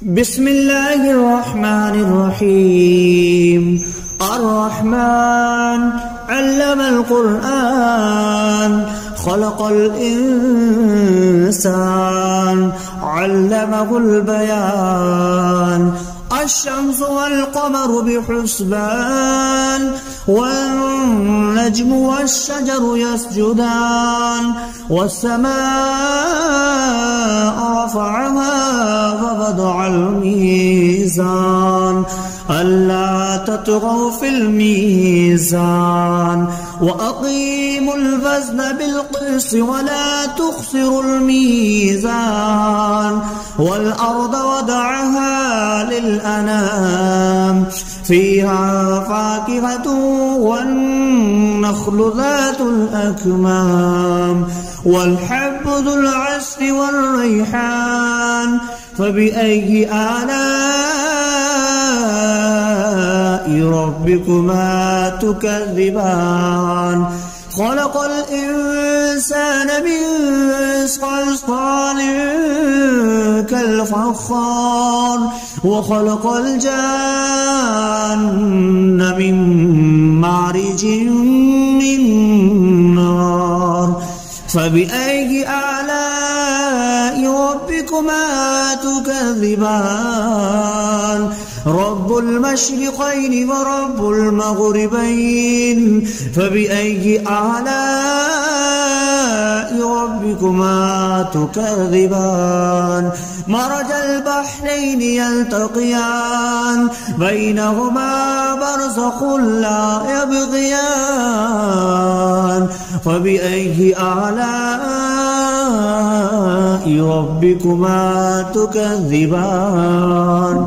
بسم الله الرحمن الرحيم. الرحمن علم القرآن خلق الإنسان علمه البيان. الشمس والقمر بحسبان والنجم والشجر يسجدان والسماء رفعها ووضع الميزان ألا تطغوا في الميزان وأقيموا الوزن بالقسط ولا تخسروا الميزان والأرض وضعها للأنام فيها فاكهة والنخل ذات الأكمام والحب ذو العصف والريحان فبأي آلاء ربكما تكذبان. خلق الإنسان من صلصال كالفخار وخلق الجان من مارج من نار فبأي آلاء ربكما تكذبان. رب المشرقين ورب المغربين فبأي آلاء ربكما تكذبان. مرج البحرين يلتقيان بينهما برزخ لا يبغيان فبأي آلاء ربكما تكذبان.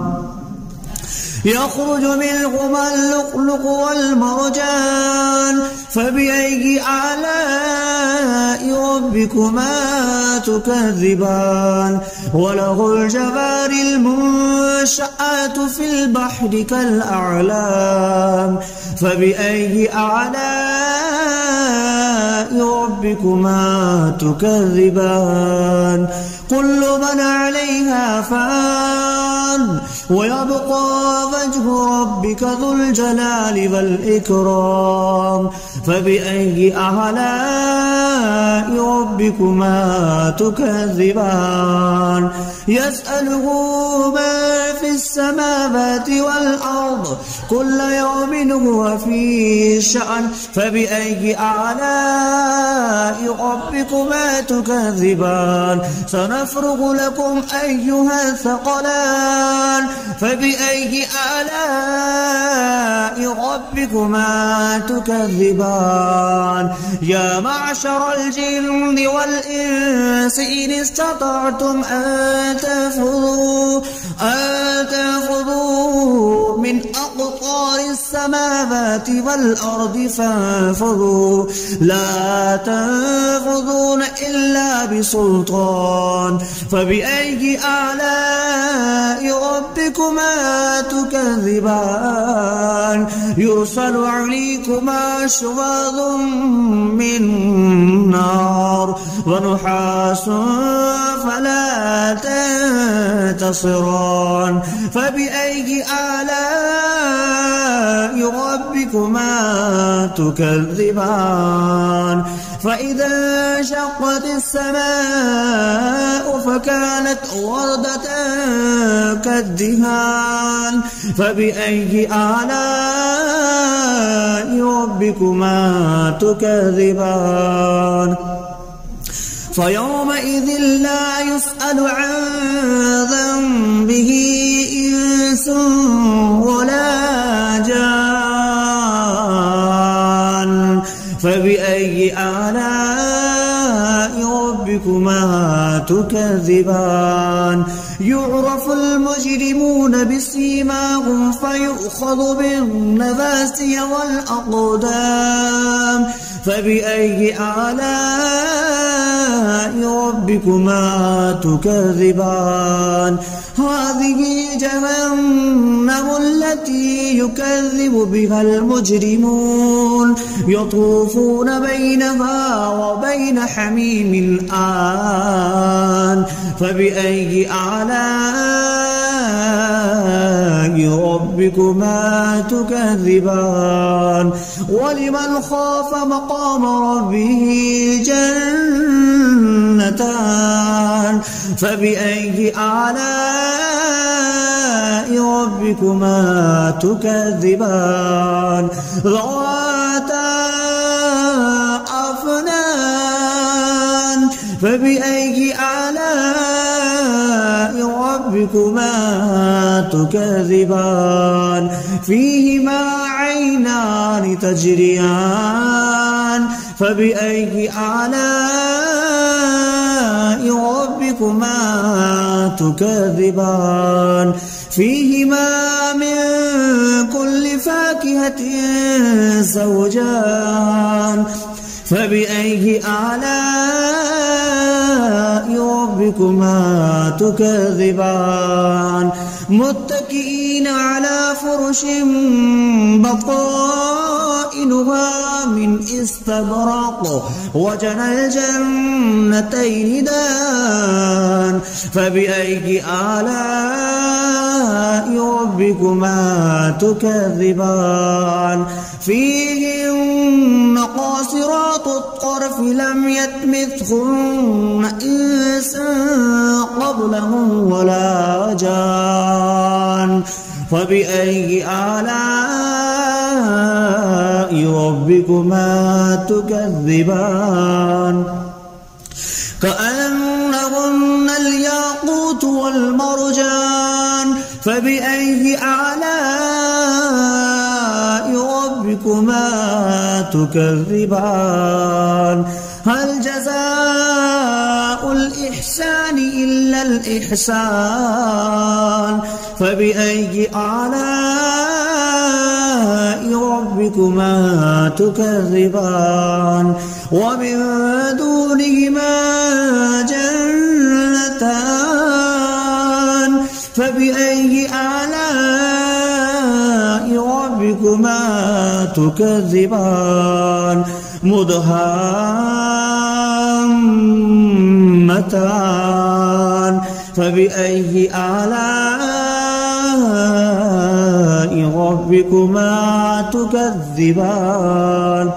يخرج منهما اللؤلؤ والمرجان فبأي آلاء ربكما تكذبان. وله الجوار المنشآت في البحر كالأعلام فبأي آلاء ربكما تكذبان. كل من عليها فان ويبقى وجه ربك ذو الجلال والإكرام فبأي آلاء ربكما تكذبان. يسأله ما في السماوات والأرض كل يوم هو في شأن فبأي آلاء ربكما تكذبان. سنفرغ لكم أيها الثقلان فبأي آلاء ربكما تكذبان. يا معشر الجن والإنس إن استطعتم أن تنفذوا من أقطار السماوات والأرض فانفذوا لا تنفذون إلا بسلطان فبأي آلاء ربكما تكذبان. يرسل عليكما شواظ من نار ونحاس فلا تنتصران فبأي آلاء ربكما تكذبان. فإذا انشقت السماء فكانت وردة كالدهان فبأي آلاء ربكما تكذبان. فيومئذ لا يسأل عن ذنبه إنس ولا جان فبأي آلاء ربكما تكذبان. يعرف المجرمون بسيماهم فيؤخذ بالنواسي والأقدام فبأي آلاء ربكما تكذبان. هذه جهنم التي يكذب بها المجرمون يطوفون بينها وبين حميم آن فبأي آلاء ربكما تكذبان ولمن خاف مقام ربه جنتان فبأي آلاء ربكما تكذبان ذواتا أفنان فبأي آلاء ربكما تكذبان فيهما عينان تجريان فبأي آلاء ربكما تكذبان فيهما من كل فاكهة زوجان فبأي آلاء ربكما تكذبان متكئين على فرش بطائنها من استبرق وجنى الجنتين دان فبأي آلاء ربكما تكذبان فيهن قاصرات الطرف لم يطمثهن إنس قبلهم ولا جان فبأي آلاء ربكما تكذبان كأنهن الياقوت والمرجان فبأي آلاء ربكما تكذبان هل جزاء الإحسان إلا الإحسان فبأي آلاء ربكما تكذبان ومن دونهما جنتان فبأي آلاء ربكما تكذبان مدهامتان فبأي آلاء ربكما تكذبان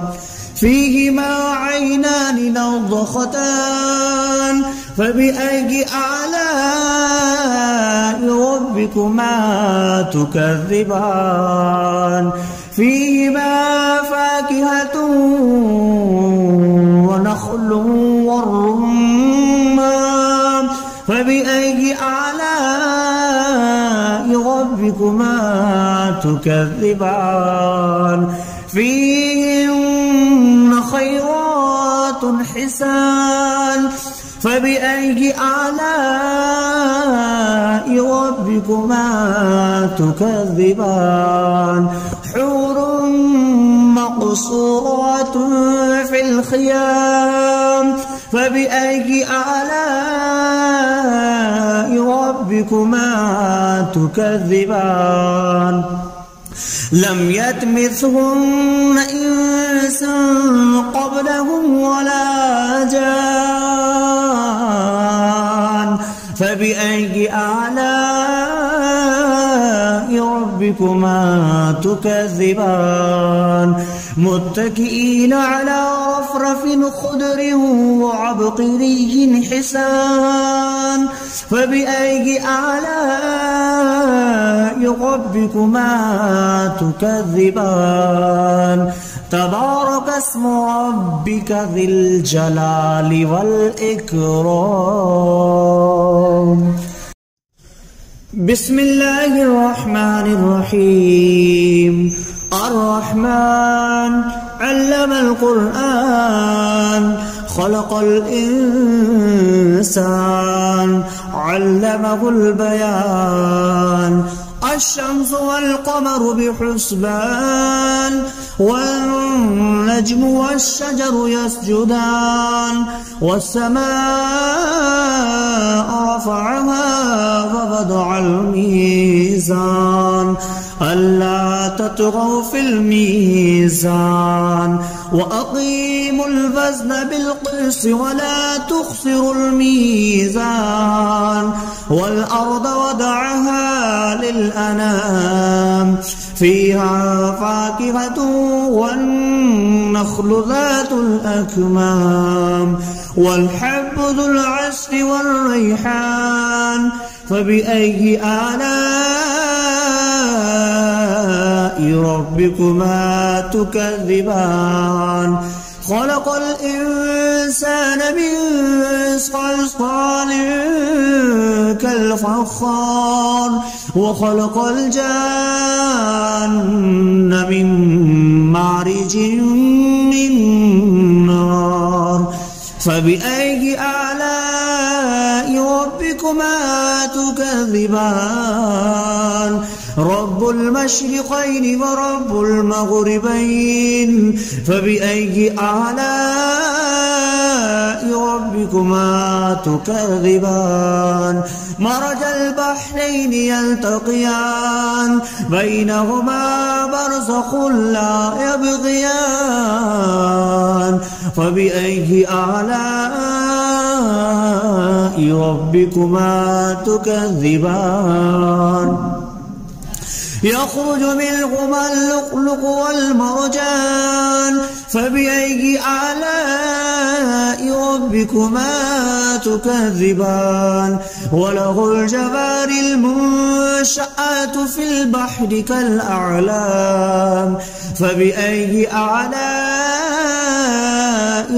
فيهما عينان نضختان فبأي آلاء ربكما تكذبان فيهما فاكهة ونخل والرمان فبأي آلاء ربكما تكذبان فيهن خيرات حسان فبأي آلاء ربكما تكذبان حور مقصورات في الخيام فبأي آلاء ربكما تكذبان لم يطمثهن إنس قبلهم ولا جان فبأي آلاء ربكما تكذبان متكئين على رفرف خضر وعبقري حسان فبأي آلاء ربكما تكذبان تبارك اسم ربك ذي الجلال والإكرام بسم الله الرحمن الرحيم الرحمن علم القرآن خلق الإنسان علمه البيان الشمس والقمر بحسبان والنجم والشجر يسجدان والسماء رفعها ووضع الميزان ألا تطغوا في الميزان وأقيموا الوزن بالقسط ولا تخسروا الميزان والأرض وضعها للأنام فيها فاكهة والنخل ذات الأكمام والحب ذو العصف والريحان فبأي آلاء ربكما تكذبان خلق الإنسان من صلصال كالفخار وخلق الجان من مارج من نار فبأي آلاء ربكما تكذبان رب المشرقين ورب المغربين فبأي آلاء ربكما تكذبان مرج البحرين يلتقيان بينهما برزخ لا يبغيان فبأي آلاء ربكما تكذبان يخرج منهما اللؤلؤ والمرجان فبأي آلاء ربكما تكذبان وله الجوار المنشآت في البحر كالأعلام فبأي آلاء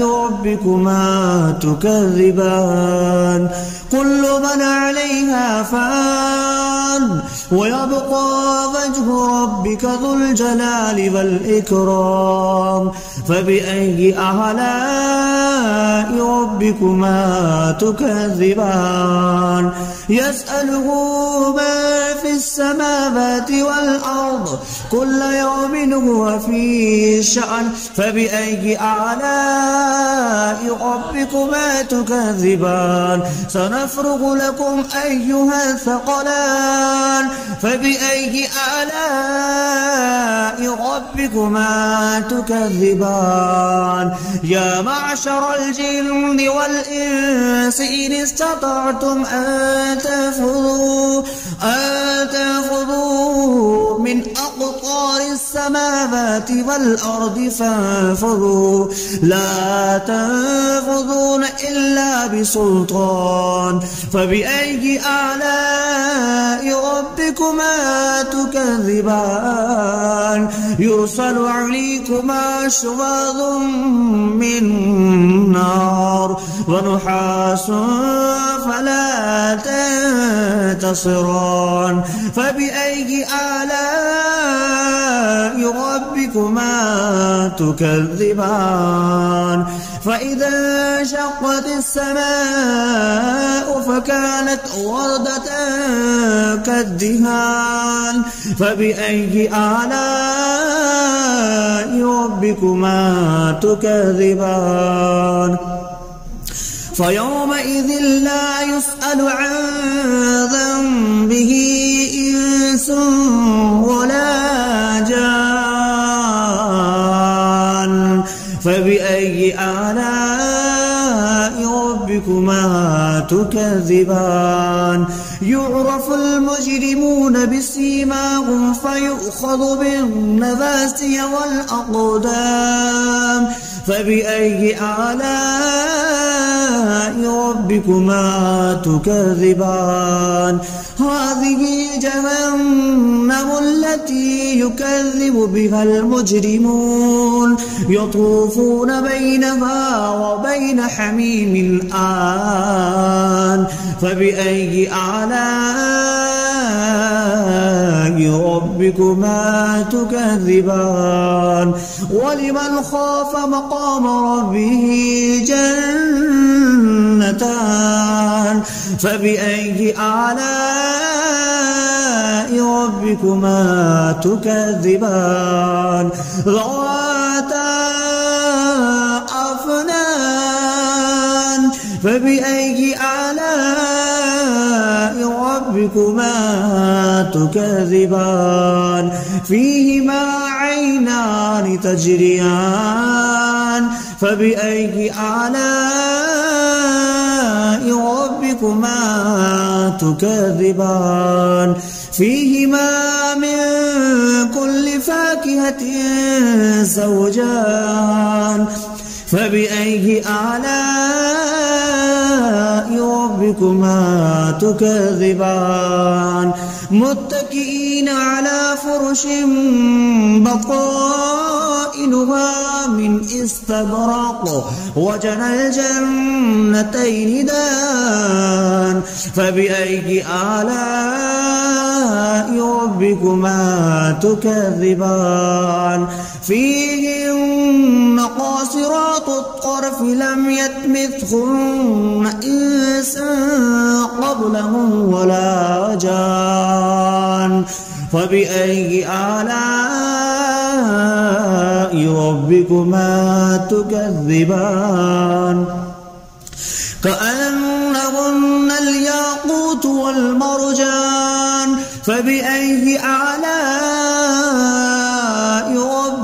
ربكما تكذبان كل من عليها فان ويبقى وجه ربك ذو الجلال والإكرام فبأي آلاء ربكما تكذبان يسأله ما في السماوات والأرض كل يوم هو في شأن فبأي آلاء ربكما تكذبان سنفرغ لكم أيها الثقلان فبأي آلاء ربكما تكذبان يا معشر الجن والإنس إن استطعتم أن تنفذوا من أقطار السماوات والأرض فانفذوا لا تنفذون إلا بسلطان فبأي آلاء ربكما تكذبان يرسل عليكما شواظ من نار ونحاس فلا تنتصران فبأي آلاء ربكما تكذبان فإذا انشقت السماء فكانت وردة كالدهان فبأي آلاء ربكما تكذبان فيومئذ لا يسأل عن ذنبه إنس ولا جان فبأي آلاء ربكما تكذبان يعرف المجرمون بسيماهم فيؤخذ بالنواسي والأقدام فبأي آلاء ربكما تكذبان هذه جهنم التي يكذب بها المجرمون يطوفون بينها وبين حميم آن فبأي آلاء ربكما تكذبان ولمن خاف مقام ربه جنتان فبأي آلاء ربكما تكذبان ذواتا أفنان فبأي آلاء ربكما تكذبان فيهما عينان تجريان فبأي آلاء ربكما تكذبان فيهما من كل فاكهة زوجان فبأي آلاء ربكما تكذبان متكئين على فرش بطائنها من استبرق وجنى الجنتين دان فبأي آلاء ربكما تكذبان فيهن قاصرات الطرف لم يطمثهن إنس قبلهم ولا جان فبأي آلاء ربكما تكذبان كأنهن الياقوت والمرجان فبأي آلاء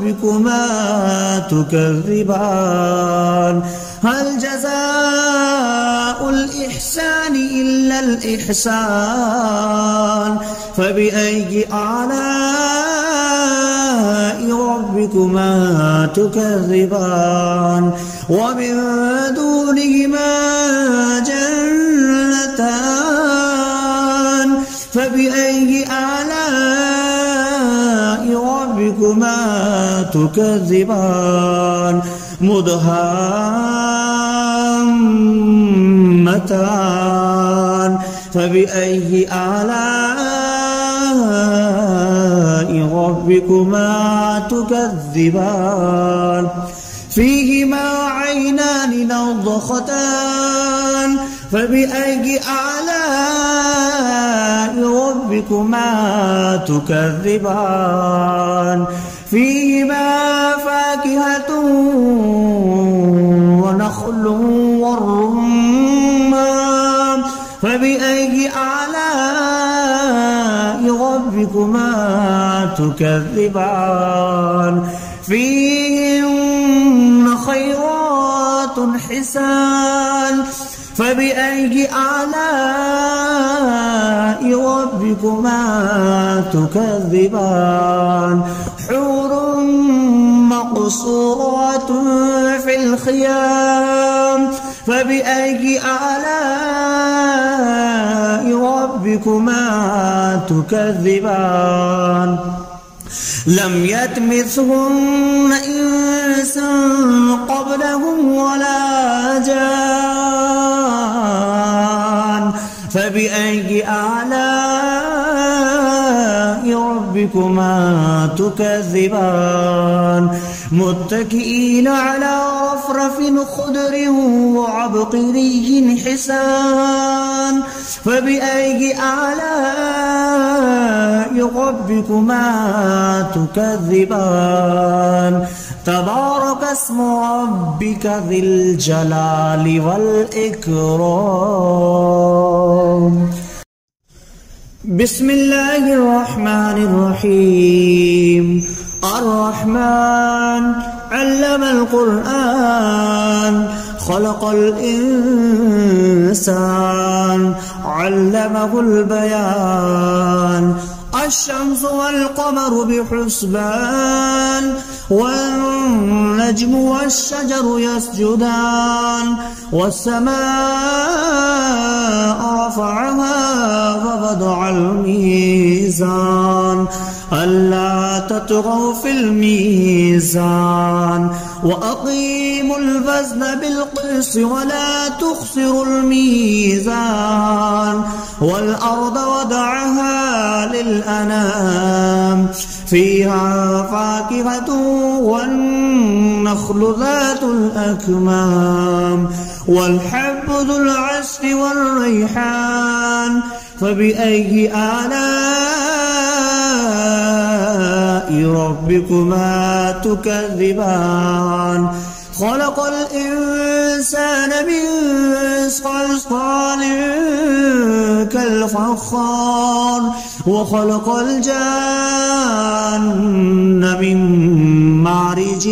ربكما تكذبان هل جزاء الإحسان إلا الإحسان فبأي آلاء ربكما تكذبان ومن دونهما جنتان فبأي آلاء ربكما تكذبان مدهامتان فبأي آلاء ربكما تكذبان فيهما عينان نضختان فبأي آلاء ربكما تكذبان فيهما فاكهة ونخل والرمان فبأي آلاء ربكما تكذبان فيهن خيرات حسان فبأي آلاء ربكما تكذبان حور مقصورات في الخيام فبأي آلاء ربكما تكذبان لم يطمثهن إنس قبلهم ولا جان فبأي آلاء ربكما تكذبان متكئين على رفرف خضر وعبقري حسان فبأي آلاء ربكما تكذبان تبارك اسم ربك ذي الجلال والإكرام بسم الله الرحمن الرحيم الرحمن علم القرآن خلق الإنسان علمه البيان الشمس والقمر بحسبان والنجم والشجر يسجدان والسماء رفعها ووضع الميزان ألا تطغوا في الميزان وأقيموا الوزن بالقسط ولا تخسروا الميزان والأرض وضعها للأنام فيها فاكهة والنخل ذات الأكمام والحب ذو العصف والريحان فبأي آلاء ربكما تكذبان خلق الإنسان من صلصال كالفخار وخلق الجان من مارج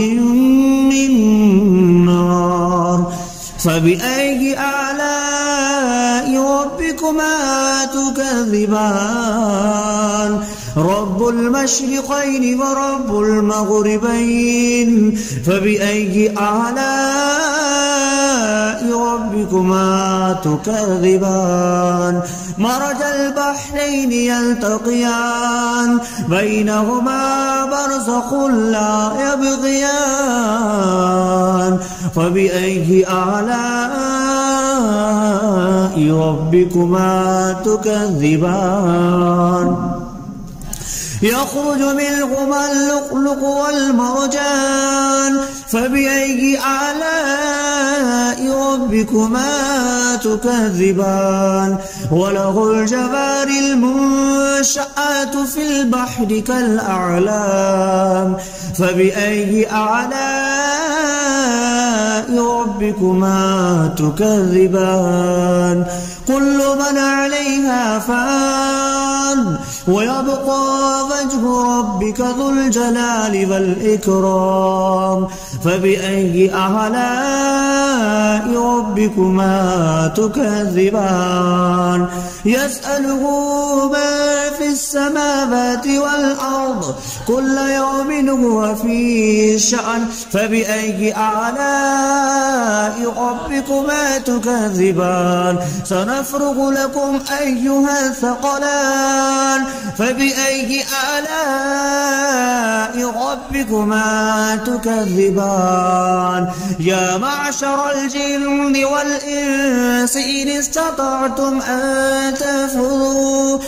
من نار فبأي آلاء ربكما تكذبان رب المشرقين ورب المغربين فبأي آلاء ربكما تكذبان مرج البحرين يلتقيان بينهما برزخ لا يبغيان فبأي آلاء ربكما تكذبان يخرج منهما اللؤلؤ والمرجان فبأي آلاء ربكما تكذبان وله الجوار المنشآت في البحر كالأعلام فبأي آلاء ربكما تكذبان كل من عليها فان ويبقى وجه ربك ذو الجلال والإكرام فبأي آلاء ربكما تكذبان يسأله ما في السماوات والأرض كل يوم هو في شأن فبأي آلاء ربكما تكذبان سنفرغ لكم أيها الثقلان فبأي آلاء ربكما تكذبان يا معشر الجن والإنس إن استطعتم أن تنفذوا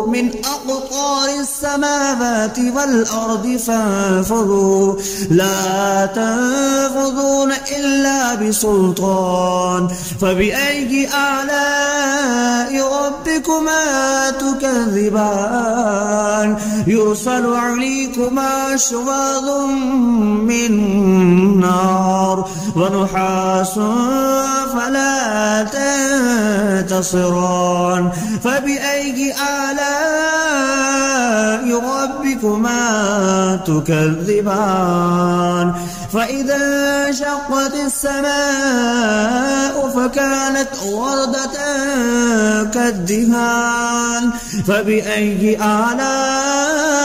من أقطار السماوات والأرض فانفذوا لا تنفذون إلا بسلطان فبأي آلاء ربكما تكذبان يرسل عليكما شواظ من نار ونحاس فلا تنتصران فبأي آلاء ربكما تكذبان فإذا انشقت السماء فكانت وردة كالدهان فبأي آلاء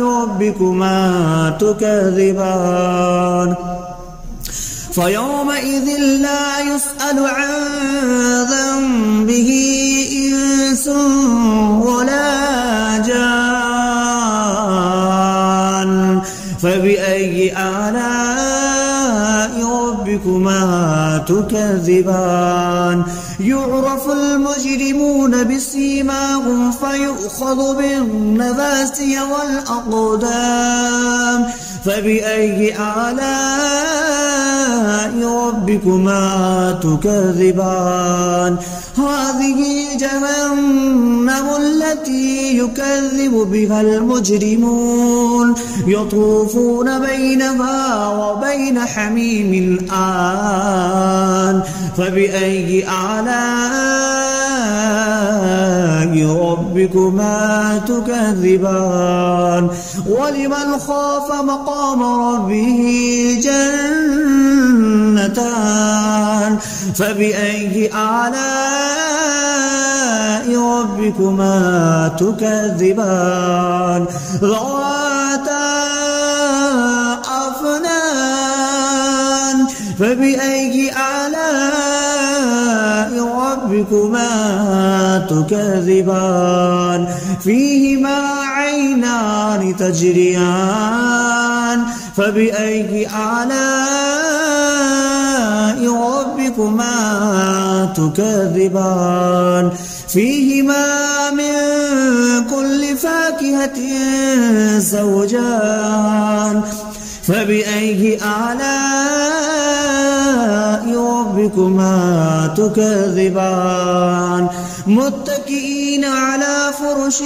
ربكما تكذبان فيومئذ لا يسأل عن ذنبه إنس ولا جان فبأي آلاء ربكما تكذبان يعرف المجرمون بسيماهم فيؤخذ بالنواسي والأقدام فبأي آلاء ربكما تكذبان هذه جهنم التي يكذب بها المجرمون يطوفون بينها وبين حميم آن فبأي آلاء ربكما تكذبان ولمن خاف مقام ربه جنتان فبأي آلاء ربكما تكذبان ذواتا أفنان فبأي آلاء ربكما تكذبان فيهما عينان تجريان فبأي آلاء ربكما تكذبان فيهما من كل فاكهة زوجان فبأي آلاء ربكما تكذبان متكئين على فرش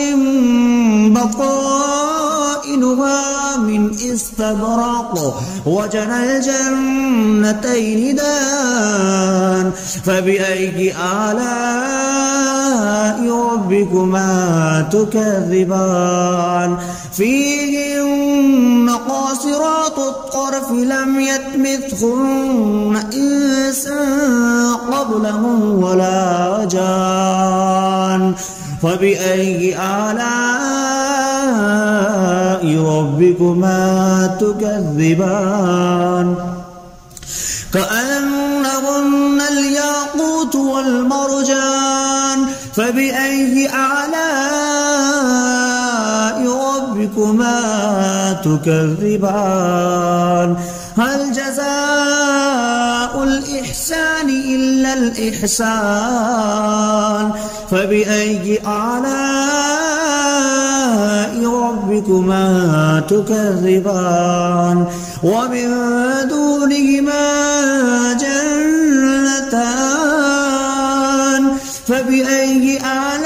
بطائنها من استبرق وجنى الجنتين دان فبأي آلاء ربكما تكذبان فيهن قاصرات الطرف لم يطمثهن إنس قبلهم ولا جان فبأي آلاء ربكما تكذبان كأنهن الياقوت والمرجان فبأي آلاء ربكما تكذبان هل جزاء الإحسان إلا الإحسان فبأي آلاء ربكما تكذبان ومن دونهما جنتان فبأي آلاء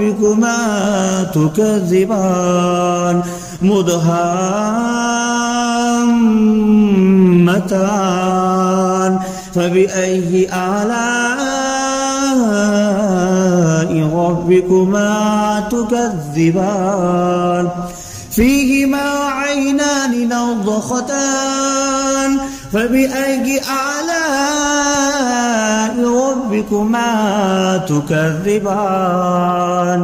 ربكما تكذبان مدهامتان فبأي آلاء ربكما تكذبان فيهما عينان نضختان فبأي آلاء ربكما تكذبان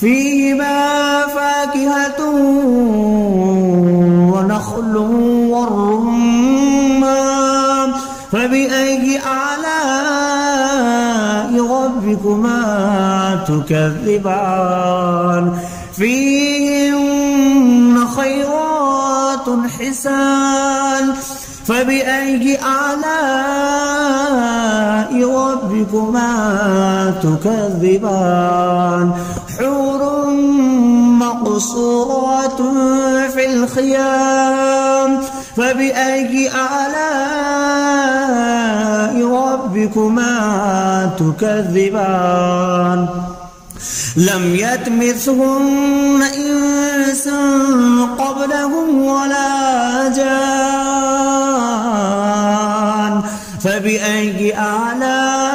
فيهما فاكهة ونخل والرمان فبأي آلاء ربكما تكذبان فيهن خيرات حسان فبأي آلاء ربكما تكذبان حور مقصورات في الخيام فبأي آلاء ربكما تكذبان لم يطمثهن إنس قبلهم ولا جان فبأي آلاء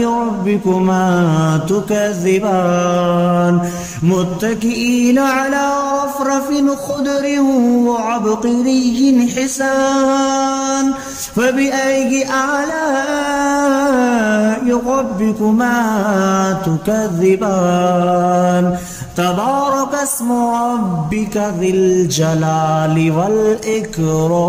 ربكما تكذبان متكئين على رفرف خضر وعبقري حسان فبأي آلاء ربكما تكذبان تبارك اسم ربك ذي الجلال والإكرام